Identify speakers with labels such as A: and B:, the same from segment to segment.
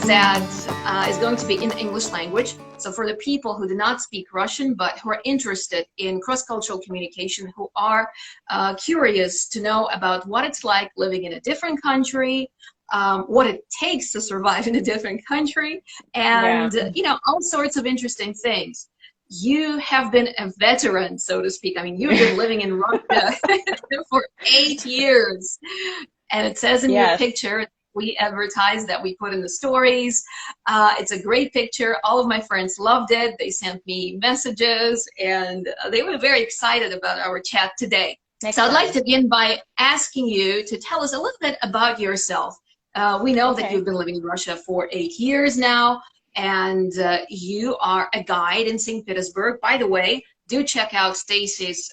A: that is going to be in the English language. So for the people who do not speak Russian, but who are interested in cross-cultural communication, who are curious to know about what it's like living in a different country, what it takes to survive in a different country, and you know, all sorts of interesting things. You have been a veteran, so to speak. I mean, you've been living in Russia for 8 years, and it says in your picture, we advertise that we put in the stories. It's a great picture. All of my friends loved it. They sent me messages, and they were very excited about our chat today. So I'd like to begin by asking you to tell us a little bit about yourself. We know that you've been living in Russia for 8 years now, and you are a guide in St. Petersburg. By the way, do check out Stacy's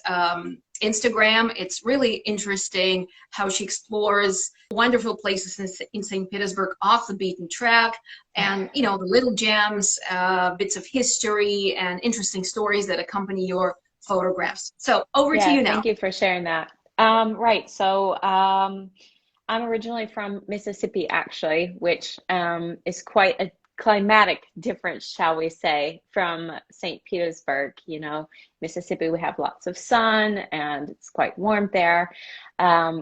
A: Instagram. It's really interesting how she explores wonderful places in St. Petersburg off the beaten track, and you know, the little gems, bits of history and interesting stories that accompany your photographs. So over to you now.
B: Thank you for sharing that. Right, so I'm originally from Mississippi, actually, which is quite a climatic difference, shall we say, from St. Petersburg. You know, Mississippi, we have lots of sun and it's quite warm there.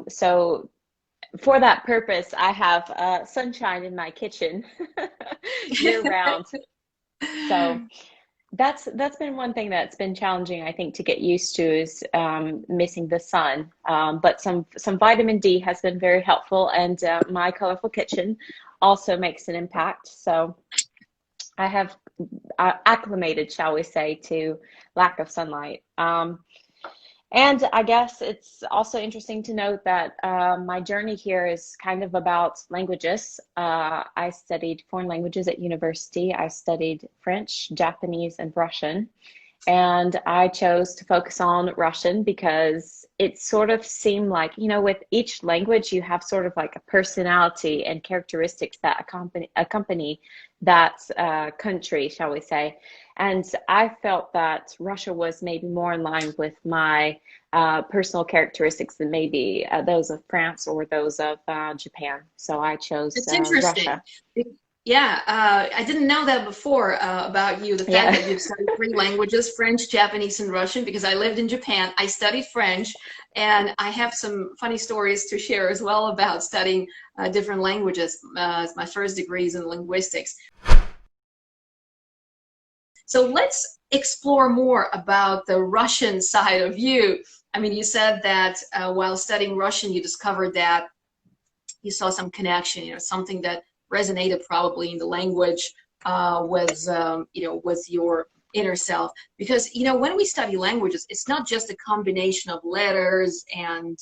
B: So for that purpose, I have sunshine in my kitchen year round. So that's been one thing that's been challenging, I think, to get used to, is missing the sun. But some vitamin D has been very helpful, and my colorful kitchen also makes an impact. So I have acclimated, shall we say, to lack of sunlight. And I guess it's also interesting to note that my journey here is kind of about languages. I studied foreign languages at university. I studied French, Japanese, and Russian. And I chose to focus on Russian because it sort of seemed like, you know, with each language, you have sort of like a personality and characteristics that accompany that country, shall we say. And I felt that Russia was maybe more in line with my personal characteristics than maybe those of France or those of Japan. So I chose Russia.
A: Yeah, I didn't know that before about you, the fact that you've studied 3 languages, French, Japanese, and Russian, because I lived in Japan. I studied French, and I have some funny stories to share as well about studying different languages. My first degree is in linguistics. So let's explore more about the Russian side of you. I mean, you said that while studying Russian, you discovered that you saw some connection, you know, something that resonated probably in the language you know, with your inner self. Because, you know, when we study languages, it's not just a combination of letters and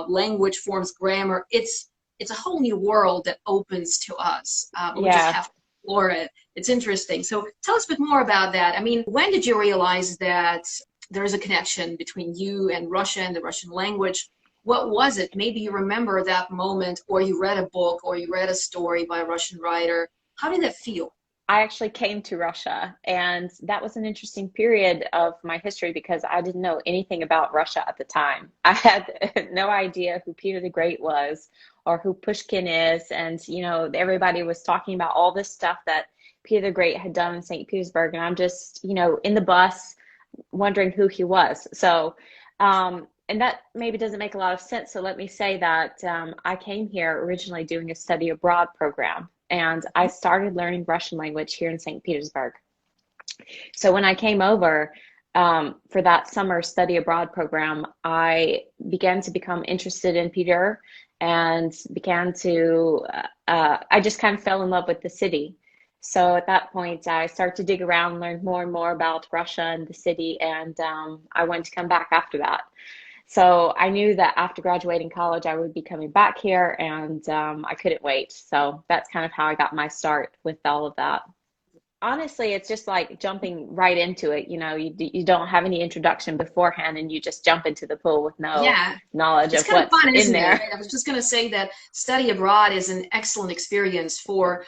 A: language forms, grammar. It's a whole new world that opens to us. We just have to explore it. It's interesting. So tell us a bit more about that. I mean, when did you realize that there is a connection between you and Russia and the Russian language? What was it? Maybe you remember that moment, or you read a book, or you read a story by a Russian writer. How did that feel?
B: I actually came to Russia, and that was an interesting period of my history because I didn't know anything about Russia at the time. I had no idea who Peter the Great was or who Pushkin is. And, you know, everybody was talking about all this stuff that Peter the Great had done in St. Petersburg. And I'm just, you know, in the bus wondering who he was. So, and that maybe doesn't make a lot of sense. So let me say that I came here originally doing a study abroad program, and I started learning Russian language here in St. Petersburg. So when I came over for that summer study abroad program, I began to become interested in Peter and began to, I just kind of fell in love with the city. So at that point, I started to dig around, learn more and more about Russia and the city, and I wanted to come back after that. So I knew that after graduating college, I would be coming back here, and I couldn't wait. So that's kind of how I got my start with all of that. Honestly, it's just like jumping right into it. You know, you don't have any introduction beforehand, and you just jump into the pool with no knowledge of what's fun, in there.
A: I was just going to say that study abroad is an excellent experience for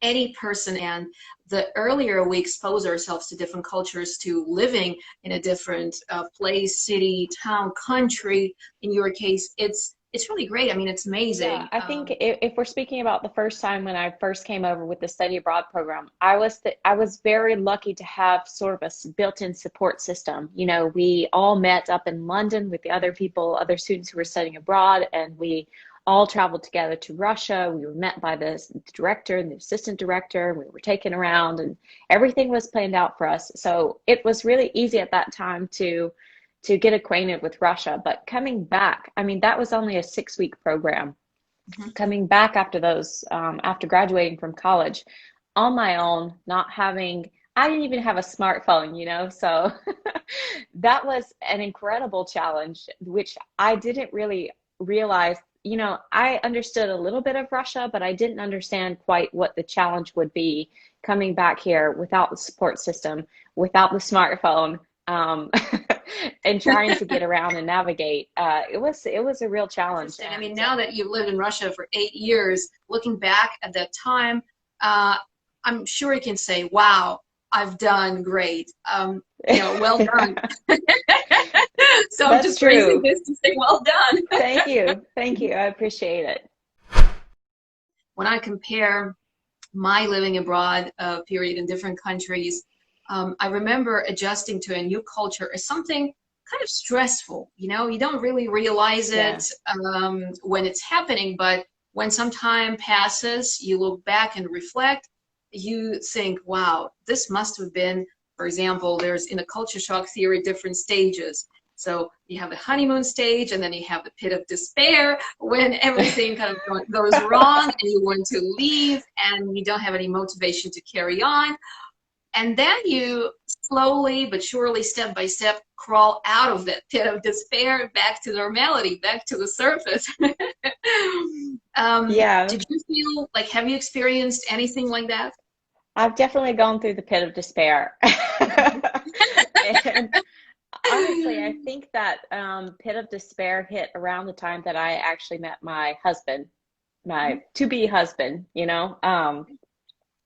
A: any person, and the earlier we expose ourselves to different cultures, to living in a different place, city, town, country, in your case, it's it's really great. I mean, it's
B: Yeah,
A: amazing.
B: I think if we're speaking about the first time when I first came over with the study abroad program, I was very lucky to have sort of a built-in support system. You know, we all met up in London with the other people, other students who were studying abroad, and we all traveled together to Russia. We were met by the director and the assistant director. We were taken around, and everything was planned out for us. So it was really easy at that time to get acquainted with Russia. But coming back, I mean, that was only a 6-week program.
A: Mhm.
B: Coming back after those, after graduating from college on my own, not having, I didn't even have a smartphone, you know, so that was an incredible challenge, which I didn't really realize. You know, I understood a little bit of Russia, but I didn't understand quite what the challenge would be coming back here without the support system, without the smartphone, um, and trying to get around and navigate. It was a real challenge,
A: Interesting. I mean,
B: and
A: now that you've lived in Russia for 8 years, looking back at that time, uh, I'm sure you can say, "Wow, I've done great." Well done. So I'm
B: that's
A: just raising
B: true.
A: this to say, "Well done."
B: Thank you. Thank you. I appreciate it.
A: When I compare my living abroad period in different countries, I remember adjusting to a new culture as something kind of stressful. You know, you don't really realize
B: Yeah.
A: it when it's happening, but when some time passes, you look back and reflect, you think, wow, this must have been, for example, there's in the culture shock theory different stages. So you have the honeymoon stage, and then you have the pit of despair when everything kind of goes wrong and you want to leave and you don't have any motivation to carry on. And then you slowly but surely, step by step, crawl out of that pit of despair back to normality, back to the surface.
B: Yeah.
A: Did you feel like, have you experienced anything like that?
B: I've definitely gone through the pit of despair. And honestly, I think that pit of despair hit around the time that I actually met my husband, my to-be husband, you know.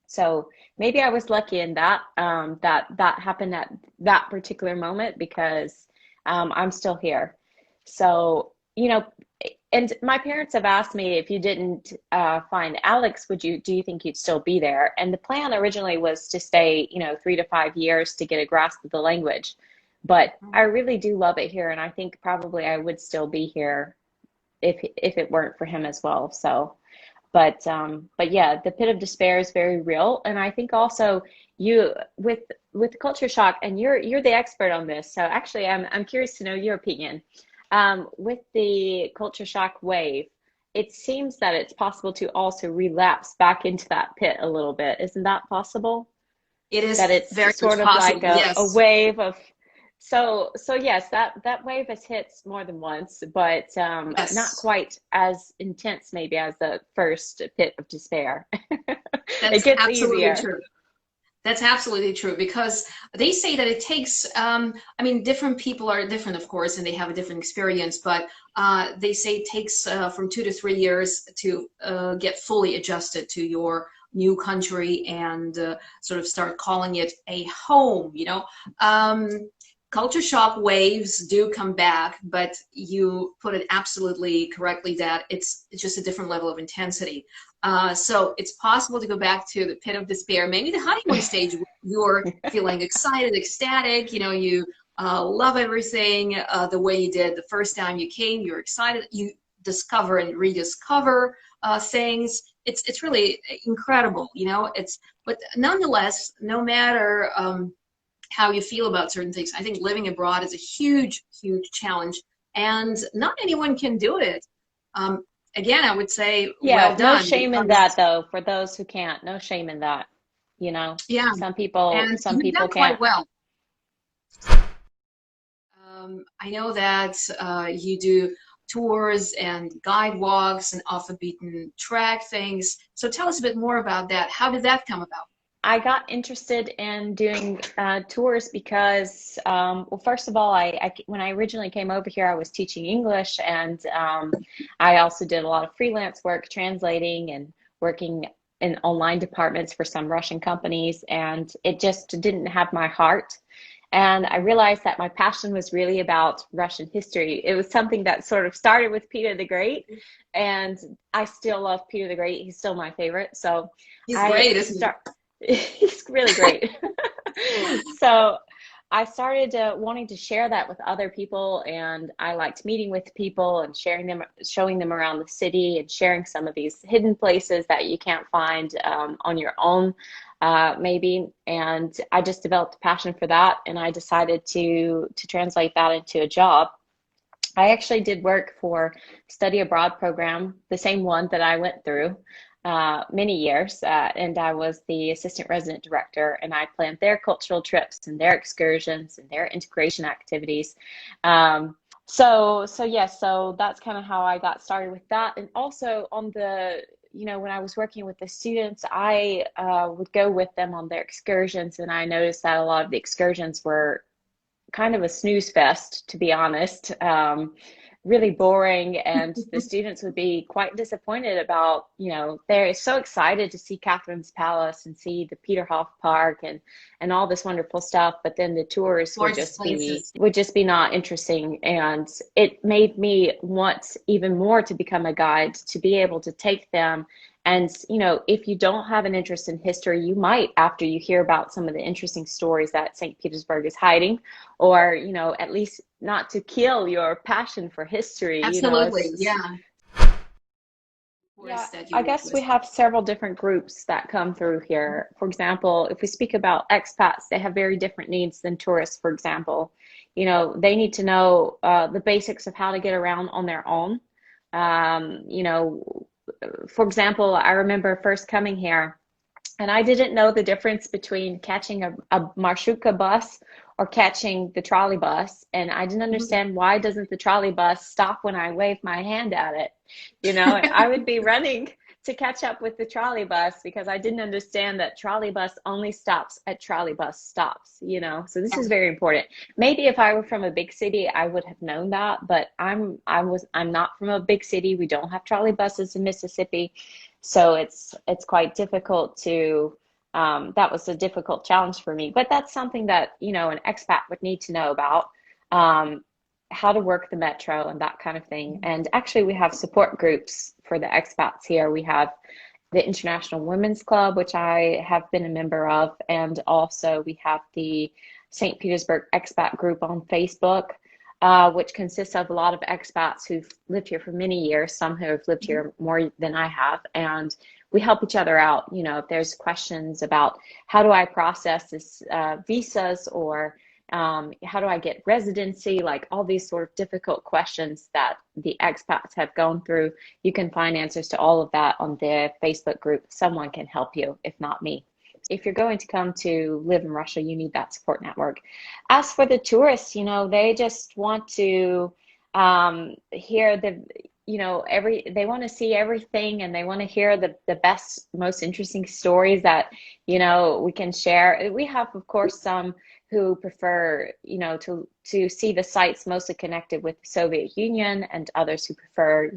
B: So maybe I was lucky in that that happened at that particular moment because I'm still here. So, you know, and my parents have asked me if you didn't find Alex, do you think you'd still be there? And the plan originally was to stay, you know, 3 to 5 years to get a grasp of the language. But I really do love it here, and I think probably I would still be here if it weren't for him as well. So. But yeah, the pit of despair is very real, and I think also you with culture shock, and you're the expert on this. So actually, I'm curious to know your opinion. With the culture shock wave, it seems that it's possible to also relapse back into that pit a little bit. Isn't that possible?
A: It is
B: That it's
A: very much
B: sort of like
A: possible,
B: a
A: yes.
B: wave of so yes, that wave has hit more than once, but not
A: Yes,
B: quite as intense maybe as the first pit of despair. It
A: that's
B: gets
A: absolutely
B: easier.
A: true. That's absolutely true because they say that it takes, I mean, different people are different, of course, and they have a different experience, but they say it takes from 2 to 3 years to get fully adjusted to your new country and sort of start calling it a home, you know. Culture shock waves do come back, but you put it absolutely correctly that it's just a different level of intensity. So it's possible to go back to the pit of despair, maybe the honeymoon stage. You're feeling excited, ecstatic, you know, you love everything the way you did the first time you came. You're excited. You discover and rediscover things. It's really incredible, you know. It's but nonetheless, no matter how you feel about certain things, I think living abroad is a huge, huge challenge, and not anyone can do it. Um, Again, I would say
B: Yeah,
A: well
B: no
A: done
B: shame in that
A: because
B: though, for those who can't. No shame in that. You know,
A: yeah, and
B: some
A: you've
B: people
A: done quite
B: can't.
A: well. I know that you do tours and guide walks and off the beaten track things. So tell us a bit more about that. How did that come about?
B: I got interested in doing tours because, well, first of all, when I originally came over here, I was teaching English, and I also did a lot of freelance work, translating and working in online departments for some Russian companies, and it just didn't have my heart. And I realized that my passion was really about Russian history. It was something that sort of started with Peter the Great, and I still love Peter the Great. He's still my favorite. So
A: He's
B: I
A: great, isn't
B: start he's really great. So I started wanting to share that with other people, and I liked meeting with people and sharing them, showing them around the city, and sharing some of these hidden places that you can't find on your own, maybe. And I just developed a passion for that, and I decided to translate that into a job. I actually did work for study abroad program, the same one that I went through many years, and I was the assistant resident director, and I planned their cultural trips and their excursions and their integration activities. So yeah, so that's kind of how I got started with that. And also on the, when I was working with the students, I would go with them on their excursions, and I noticed that a lot of the excursions were kind of a snooze fest, to be honest. Really boring, and the students would be quite disappointed about, they're so excited to see Catherine's Palace and see the Peterhof Park and all this wonderful stuff, but then the tours
A: gorgeous places.
B: would just be not interesting. And it made me want even more to become a guide, to be able to take them. And, if you don't have an interest in history, you might, after you hear about some of the interesting stories that St. Petersburg is hiding, or, at least not to kill your passion for history,
A: Absolutely, yeah.
B: yeah,
A: Tourists that you
B: I
A: work
B: guess we
A: with.
B: have several different groups that come through here. For example, if we speak about expats, they have very different needs than tourists, for example. They need to know the basics of how to get around on their own. For example, I remember first coming here, and I didn't know the difference between catching a marshrutka bus or catching the trolley bus. And I didn't
A: Mhm.
B: understand, why doesn't the trolley bus stop when I wave my hand at it? I would be running to catch up with the trolley bus because I didn't understand that trolley bus only stops at trolley bus stops. So this
A: Yeah.
B: is very important. Maybe if I were from a big city, I would have known that, but I'm not from a big city. We don't have trolley buses in Mississippi. So it's quite difficult to, that was a difficult challenge for me. But that's something that, an expat would need to know about, um, how to work the metro and that kind of thing. And actually, we have support groups for the expats here. We have the International Women's Club, which I have been a member of, and also we have the St. Petersburg Expat Group on Facebook, which consists of a lot of expats who've lived here for many years, some who have lived here more than I have, and we help each other out. If there's questions about how do I process this visas, or how do I get residency, like all these sort of difficult questions that the expats have gone through, you can find answers to all of that on the Facebook group. Someone can help you, if not me. If you're going to come to live in Russia, you need that support network. As for the tourists, they just want to hear they want to see everything, and they want to hear the best, most interesting stories that, we can share. We have, of course, some who prefer, to see the sites mostly connected with the Soviet Union, and others who prefer,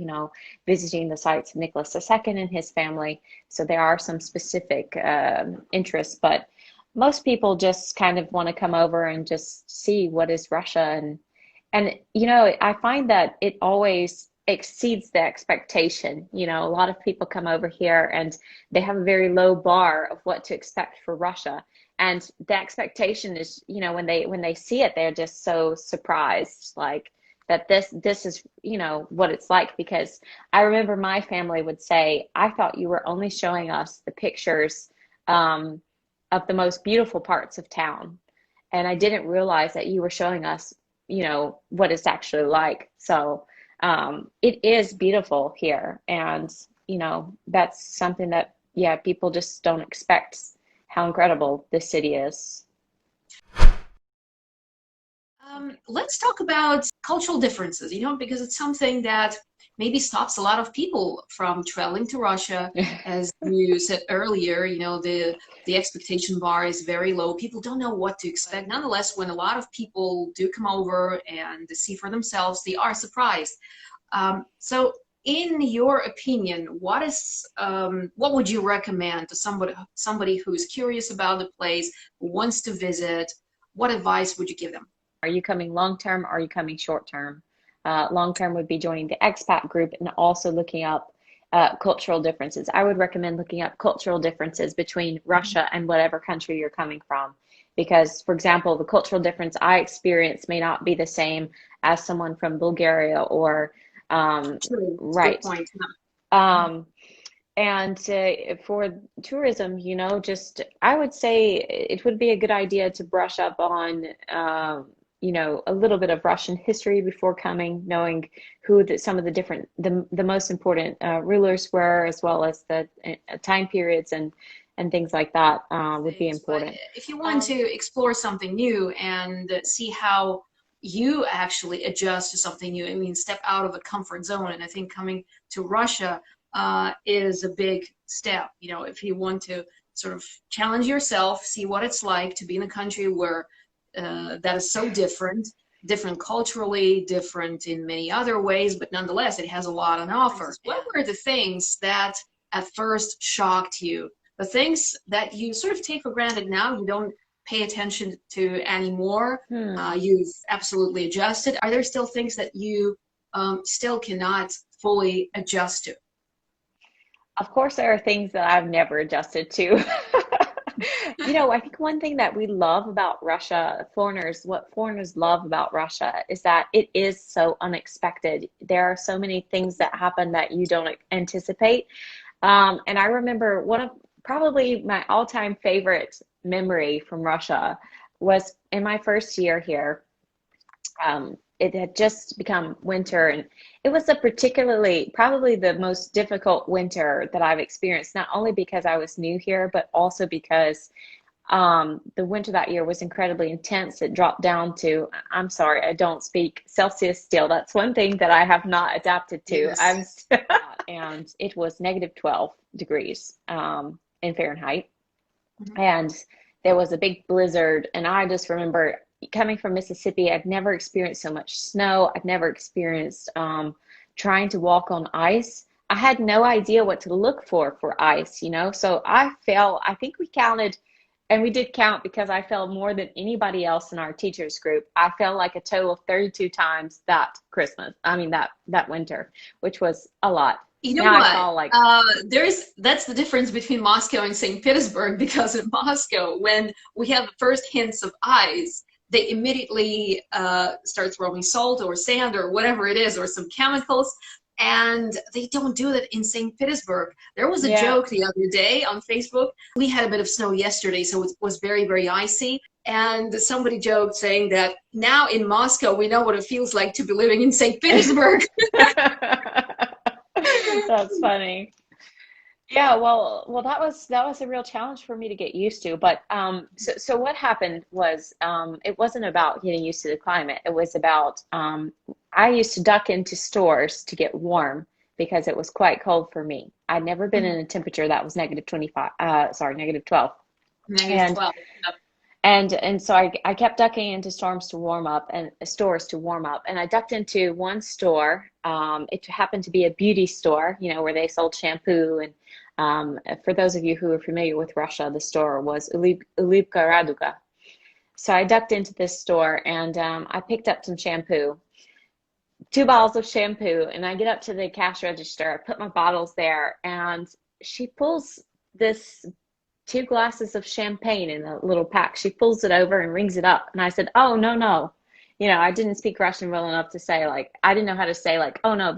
B: visiting the sites of Nicholas II and his family. So there are some specific interests, but most people just kind of want to come over and just see what is Russia. And I find that it always exceeds the expectation. A lot of people come over here and they have a very low bar of what to expect for Russia. And the expectation is, when they see it, they're just so surprised, like that this is, what it's like. Because I remember my family would say, I thought you were only showing us the pictures of the most beautiful parts of town. And I didn't realize that you were showing us, what it's actually like. So it is beautiful here. And, that's something that, yeah, people just don't expect, how incredible this city is.
A: Let's talk about cultural differences, because it's something that maybe stops a lot of people from traveling to Russia. As you said earlier, the expectation bar is very low. People don't know what to expect. Nonetheless, when a lot of people do come over and see for themselves, they are surprised. So in your opinion, what would you recommend to somebody who's curious about the place, who wants to visit? what advice would you give them?
B: Are you coming long term? Or are you coming short term? Long term would be joining the expat group and also looking up cultural differences. I would recommend looking up cultural differences between Russia and whatever country you're coming from. Because, for example, the cultural difference I experience may not be the same as someone from Bulgaria or,
A: True. Good
B: right.
A: point.
B: And for tourism, just I would say it would be a good idea to brush up on, a little bit of Russian history before coming, knowing who some of the different, the most important rulers were, as well as the time periods and things like that would be important.
A: But if you want to explore something new and see how you actually adjust to something new, I mean, step out of the comfort zone. And I think coming to Russia is a big step. If you want to sort of challenge yourself, see what it's like to be in a country where that is so different culturally, different in many other ways, but nonetheless, it has a lot on offer. What were the things that at first shocked you? The things that you sort of take for granted now, you don't pay attention to anymore. You've absolutely adjusted. Are there still things that you still cannot fully adjust to?
B: Of course, there are things that I've never adjusted to. I think one thing that we love about Russia, what foreigners love about Russia is that it is so unexpected. There are so many things that happen that you don't anticipate. And I remember one of probably my all-time favorite memory from Russia was in my first year here. It had just become winter, and it was probably the most difficult winter that I've experienced, not only because I was new here, but also because the winter that year was incredibly intense. It dropped down to, I'm sorry, I don't speak Celsius still. That's one thing that I have not adapted to.
A: Yes.
B: And it was -12 degrees in Fahrenheit.
A: Mm-hmm.
B: And there was a big blizzard. And I just remember coming from Mississippi, I've never experienced so much snow. I've never experienced trying to walk on ice. I had no idea what to look for ice, So I think we counted, and we did count because I fell more than anybody else in our teachers group. I fell like a total of 32 times that winter, which was a lot.
A: You know
B: Now
A: what?
B: I fall like
A: That's the difference between Moscow and St. Petersburg, because in Moscow, when we have the first hints of ice, they immediately start throwing salt or sand or whatever it is, or some chemicals, and they don't do that in St. Petersburg. There was a joke the other day on Facebook. We had a bit of snow yesterday, so it was very, very icy. And somebody joked saying that now in Moscow, we know what it feels like to be living in St. Petersburg.
B: That's funny. Yeah, well, that was a real challenge for me to get used to. But so what happened was it wasn't about getting used to the climate. It was about I used to duck into stores to get warm because it was quite cold for me. I'd never been in a temperature that was -25. -12.
A: -12.
B: And so I kept ducking into stores to warm up, and I ducked into one store. It happened to be a beauty store, where they sold shampoo. And for those of you who are familiar with Russia, the store was Ulipka Raduga. So I ducked into this store, and I picked up some shampoo, 2 bottles of shampoo, and I get up to the cash register. I put my bottles there, and she pulls this 2 glasses of champagne in a little pack. She pulls it over and rings it up. And I said, "Oh, no." I didn't speak Russian well enough to say, I didn't know how to say, "Oh, no,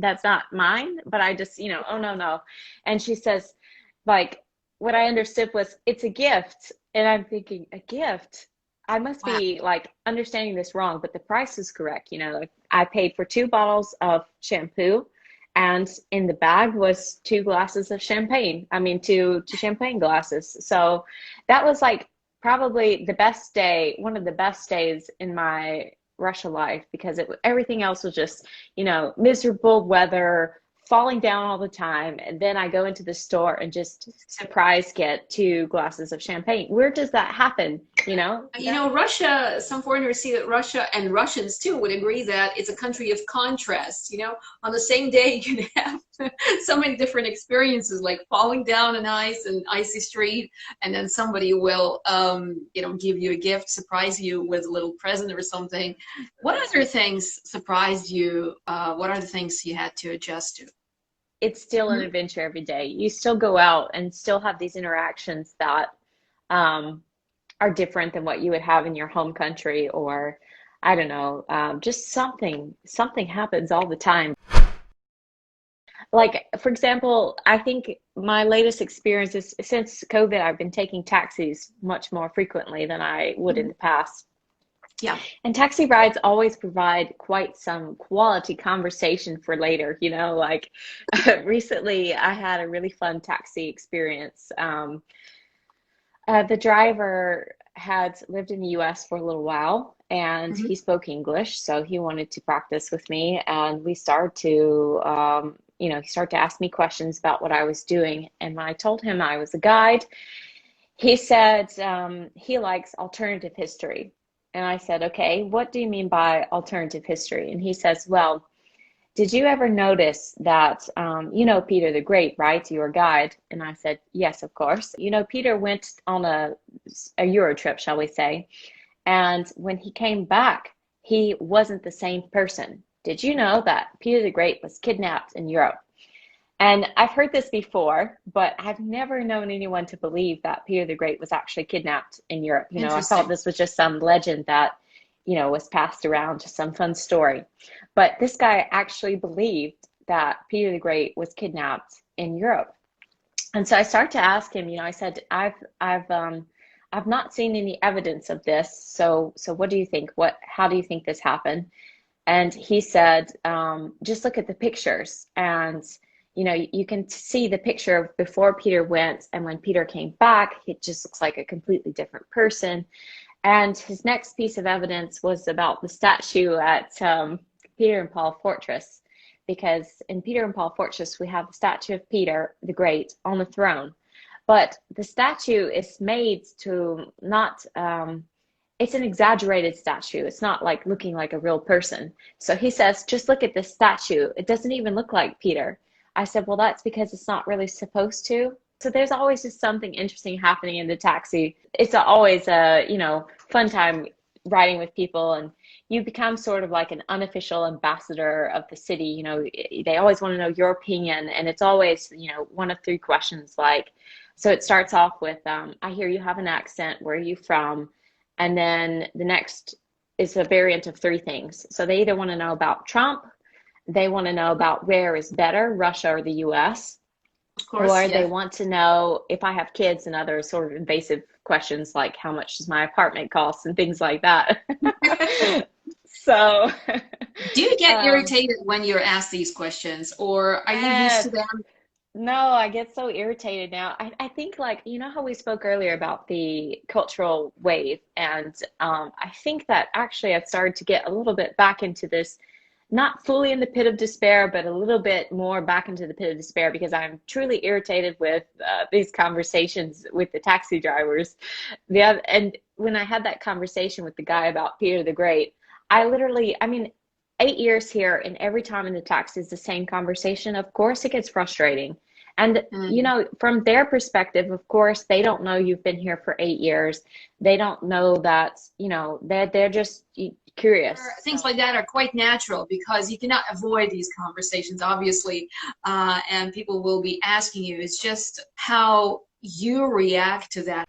B: that's not mine." But I just, "Oh, no." And she says, what I understood was, "It's a gift." And I'm thinking, a gift? I must be understanding this wrong, but the price is correct. I paid for 2 bottles of shampoo, and in the bag was 2 glasses of champagne. Two champagne glasses. So that was probably the best day, one of the best days in my Russia life, because everything else was just, miserable weather, falling down all the time. And then I go into the store and just surprise get 2 glasses of champagne. Where does that happen? you know?
A: You know, Russia, some foreigners see that Russia, and Russians too would agree, that it's a country of contrasts. You know, on the same day you can have so many different experiences, like falling down an icy street, and then somebody will, you know, give you a gift, surprise you with a little present or something. What other things surprised you? What are the things you had to adjust to?
B: It's still an
A: Mhm.
B: adventure every day. You still go out and still have these interactions that um, are different than what you would have in your home country, or I don't know, just something happens all the time. Like, for example, I think my latest experience is since COVID, I've been taking taxis much more frequently than I would in
A: Mhm.
B: the past.
A: Yeah.
B: And taxi rides always provide quite some quality conversation for later, you know, like recently I had a really fun taxi experience. The driver had lived in the US for a little while and
A: Mhm.
B: he spoke English, so he wanted to practice with me. And we started to, he started to ask me questions about what I was doing. And when I told him I was a guide, he said he likes alternative history. And I said, okay, what do you mean by alternative history? And he says, well, did you ever notice that, you know, Peter the Great, right? Your guide. And I said, yes, of course. You know, Peter went on a Euro trip, shall we say. And when he came back, he wasn't the same person. Did you know that Peter the Great was kidnapped in Europe? And I've heard this before, but I've never known anyone to believe that Peter the Great was actually kidnapped in Europe. You know, I thought
A: Interesting.
B: this was just some legend that, you know, was passed around, just some fun story. But this guy actually believed that Peter the Great was kidnapped in Europe. And so I started to ask him, you know, I said, I've not seen any evidence of this. So what do you think? How do you think this happened? And he said, just look at the pictures. And, you know, you can see the picture of before Peter went and when Peter came back, it just looks like a completely different person. And his next piece of evidence was about the statue at Peter and Paul Fortress. Because in Peter and Paul Fortress, we have the statue of Peter the Great on the throne. But the statue is made to not, it's an exaggerated statue. It's not like looking like a real person. So he says, just look at this statue. It doesn't even look like Peter. I said, well, that's because it's not really supposed to. So there's always just something interesting happening in the taxi. It's always a, you know, fun time riding with people, and you become sort of like an unofficial ambassador of the city. You know, they always want to know your opinion, and it's always, you know, one of three questions like, so it starts off with, I hear you have an accent. Where are you from? And then the next is a variant of three things. So they either want to know about Trump, they want to know about where is better, Russia or the US,
A: Of course,
B: or they
A: yeah.
B: want to know if I have kids, and other sort of invasive questions like how much does my apartment cost and things like that. So,
A: Do you get
B: um,
A: irritated when you're asked these questions, or are you used
B: yes,
A: to them?
B: no, I get so irritated now. I think, like, you know how we spoke earlier about the cultural wave, and I think that actually I've started to get a little bit back into this, not fully in the pit of despair, but a little bit more back into the pit of despair because I'm truly irritated with these conversations with the taxi drivers. And when I had that conversation with the guy about Peter the Great, I mean, 8 years here, and every time in the taxi is the same conversation. Of course, it gets frustrating. And, you
A: Mm.
B: know, from their perspective, of course, they don't know you've been here for 8 years. They don't know that, you know, they're just curious.
A: Things
B: So
A: like that are quite natural because you cannot avoid these conversations, obviously, and people will be asking you. It's just how you react to that.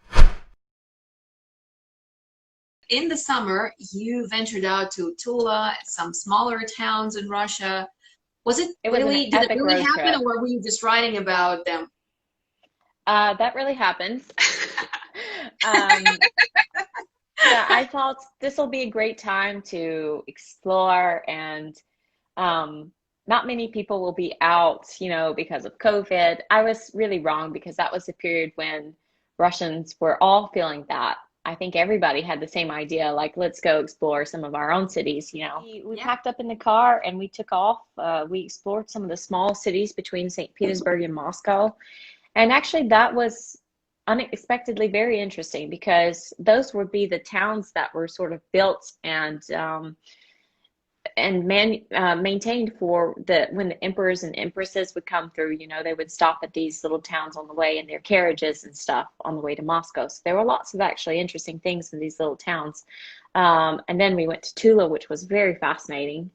A: In the summer, you ventured out to Tula, some smaller towns in Russia. Was it
B: it was an
A: really, did it
B: epic
A: really
B: road
A: happen,
B: trip.
A: or were you just writing about them?
B: That really happened. Um, yeah, I thought this will be a great time to explore, and um, not many people will be out, you know, because of COVID. I was really wrong because that was a period when Russians were all feeling that. I think everybody had the same idea, like, let's go explore some of our own cities, you know. We
A: Yeah.
B: packed up in the car and we took off. We explored some of the small cities between St. Petersburg and Moscow. And actually, that was unexpectedly very interesting because those would be the towns that were sort of built and maintained for the when the emperors and empresses would come through. You know, they would stop at these little towns on the way in their carriages and stuff on the way to Moscow. So there were lots of actually interesting things in these little towns. And then we went to Tula, which was very fascinating.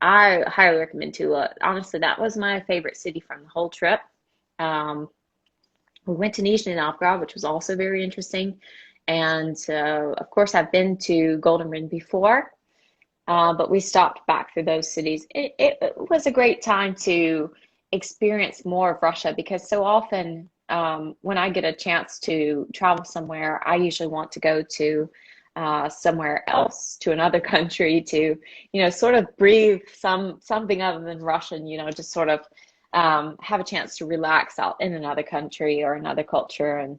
B: I highly recommend Tula. Honestly, that was my favorite city from the whole trip. Um, we went to Nizhny Novgorod, which was also very interesting. And of course, I've been to Golden Ring before, but we stopped back through those cities. It was a great time to experience more of Russia because so often when I get a chance to travel somewhere, I usually want to go to somewhere else, to another country, to sort of breathe something other than Russian, just sort of have a chance to relax out in another country or another culture.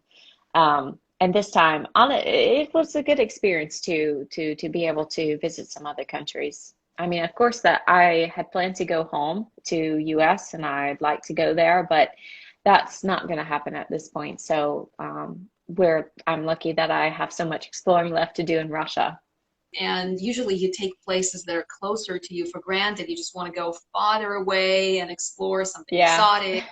B: And this time, it was a good experience to be able to visit some other countries. I mean, of course, that I had planned to go home to US and I'd like to go there, but that's not going to happen at this point. So where I'm lucky that I have so much exploring left to do in Russia.
A: And usually you take places that are closer to you for granted. You just want to go farther away and explore something
B: Yeah.
A: exotic.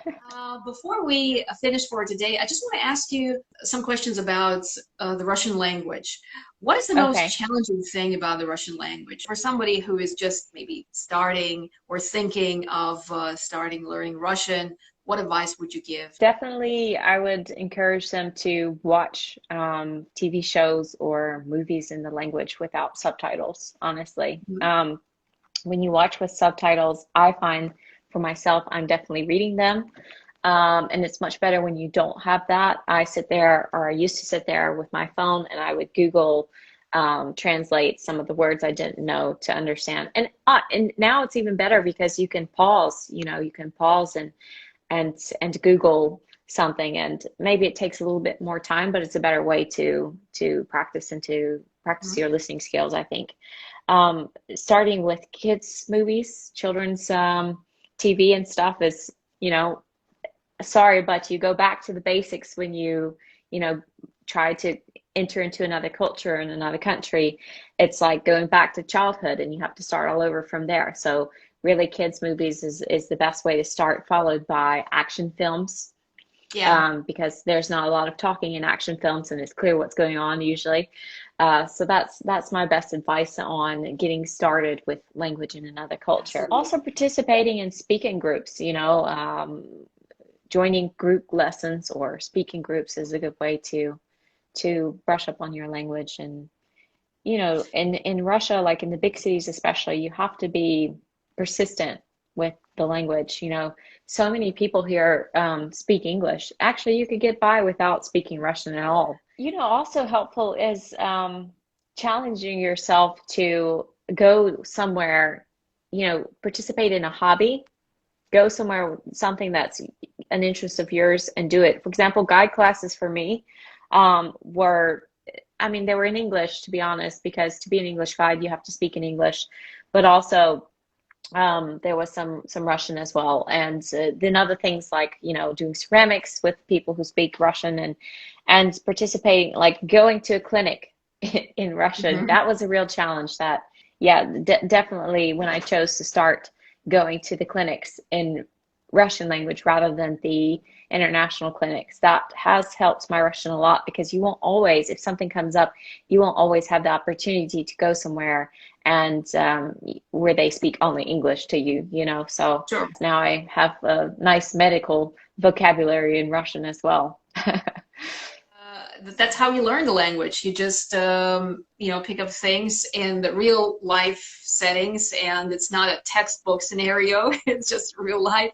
A: Before we finish for today, I just want to ask you some questions about the Russian language. What is the most
B: Okay.
A: challenging thing about the Russian language for somebody who is just maybe starting or thinking of starting learning Russian? What advice would you give?
B: Definitely, I would encourage them to watch TV shows or movies in the language without subtitles, honestly.
A: Mhm.
B: When you watch with subtitles, I find for myself, I'm definitely reading them. And it's much better when you don't have that. I sit there, or I used to sit there with my phone and I would Google translate some of the words I didn't know to understand. And now it's even better because you can pause, you can pause and Google something, and maybe it takes a little bit more time, but it's a better way to practice and to practice
A: Mhm.
B: your listening skills, I think. Starting with kids movies, children's TV and stuff is, you know, sorry, but you go back to the basics when you know, try to enter into another culture in another country. It's like going back to childhood and you have to start all over from there. So really kids movies is the best way to start, followed by action films,
A: Yeah.
B: because there's not a lot of talking in action films and it's clear what's going on usually. So that's my best advice on getting started with language in another culture.
A: Absolutely.
B: Also participating in speaking groups, joining group lessons or speaking groups is a good way to brush up on your language. And in Russia, like in the big cities especially, you have to be persistent with the language. So many people here speak English. Actually, you could get by without speaking Russian at all. Also helpful is challenging yourself to go somewhere, participate in a hobby, go somewhere, something that's an interest of yours and do it. For example, guide classes for me were, I mean, they were in English, to be honest, because to be an English guide, you have to speak in English, but also there was some Russian as well. And then other things like, doing ceramics with people who speak Russian, and participating, like going to a clinic in Russian.
A: Mhm.
B: That was a real challenge. That, yeah, definitely when I chose to start going to the clinics in Russian language rather than the international clinics, that has helped my Russian a lot, because you won't always, if something comes up, you won't always have the opportunity to go somewhere and where they speak only English to you. So
A: Sure.
B: now I have a nice medical vocabulary in Russian as well.
A: That's how you learn the language. You just, pick up things in the real life settings, and it's not a textbook scenario. It's just a real life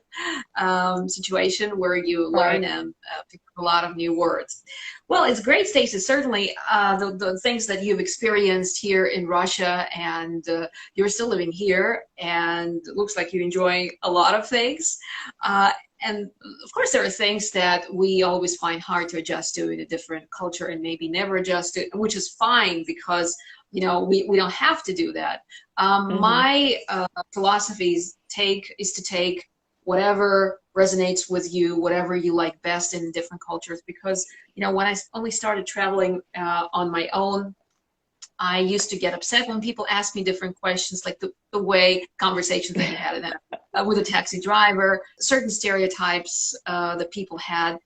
A: situation where you learn
B: Right.
A: and pick up a lot of new words. Well, it's great, Stacey. Certainly, the things that you've experienced here in Russia, and you're still living here, and it looks like you're enjoying a lot of things. Uh, and of course, there are things that we always find hard to adjust to in a different culture and maybe never adjust to, which is fine because, we don't have to do that.
B: Hmm.
A: My philosophy is to take whatever resonates with you, whatever you like best in different cultures. Because, when I only started traveling on my own, I used to get upset when people asked me different questions, like the way conversations that you had with a taxi driver, certain stereotypes that people had.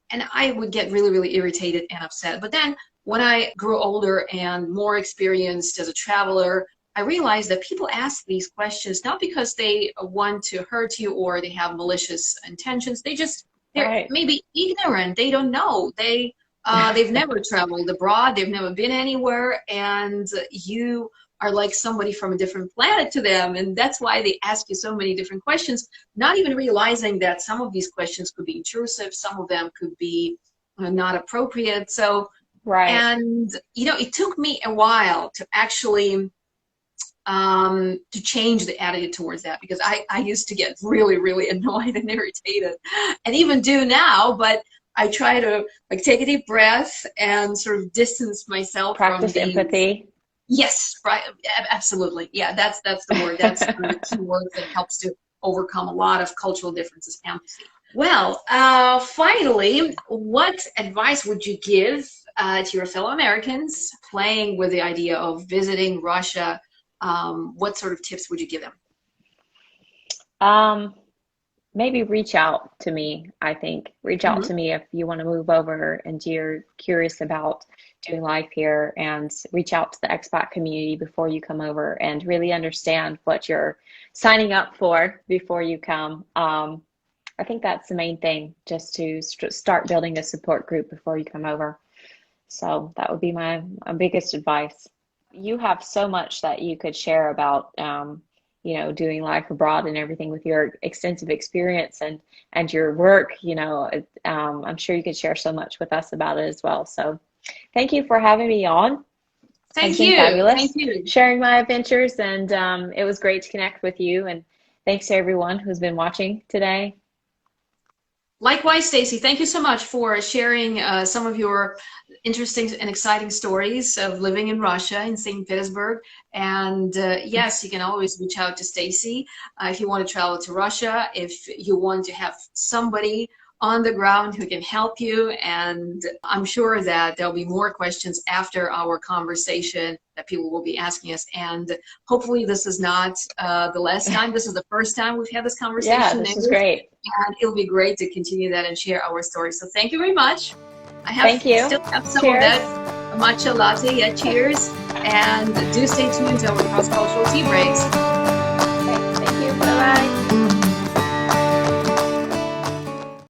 A: And I would get really, really irritated and upset. But then when I grew older and more experienced as a traveler, I realized that people ask these questions not because they want to hurt you or they have malicious intentions. They're
B: Right.
A: maybe ignorant. They don't know. They've never traveled abroad. They've never been anywhere. And you are like somebody from a different planet to them. And that's why they ask you so many different questions, not even realizing that some of these questions could be intrusive. Some of them could be not appropriate. So,
B: Right.
A: and, it took me a while to actually to change the attitude towards that, because I used to get really, really annoyed and irritated, and even do now, but I try to like take a deep breath and sort of distance myself from
B: Practice
A: these.
B: empathy.
A: Yes, right, absolutely. Yeah, that's the word. That's the key word that helps to overcome a lot of cultural differences, empathy. Well, finally, what advice would you give to your fellow Americans playing with the idea of visiting Russia? What sort of tips would you give them?
B: Um, Maybe reach out to me. I think reach out
A: Hmm.
B: to me if you want to move over and you're curious about doing life here, and reach out to the expat community before you come over and really understand what you're signing up for before you come. I think that's the main thing, just to start building a support group before you come over. So that would be my biggest advice. You have so much that you could share about, doing life abroad and everything with your extensive experience and your work. I'm sure you could share so much with us about it as well. So thank you for having me on. It's
A: Thank
B: been
A: you. Thank
B: fabulous
A: you.
B: sharing my adventures, and it was great to connect with you. And thanks to everyone who's been watching today.
A: Likewise, Stacy, thank you so much for sharing some of your interesting and exciting stories of living in Russia, in St. Petersburg. And yes, you can always reach out to Stacy if you want to travel to Russia, if you want to have somebody on the ground who can help you. And I'm sure that there'll be more questions after our conversation that people will be asking us. And hopefully this is not the last time. This is the first time we've had this
B: Yeah,
A: conversation in
B: this was
A: English.
B: great.
A: And it'll be great to continue that and share our stories. So thank you very much.
B: Thank
A: Still
B: you.
A: have some of
B: Cheers.
A: that matcha latte. Yeah, cheers. And do stay tuned to our cross-cultural tea breaks.
B: Okay, thank you. Bye bye.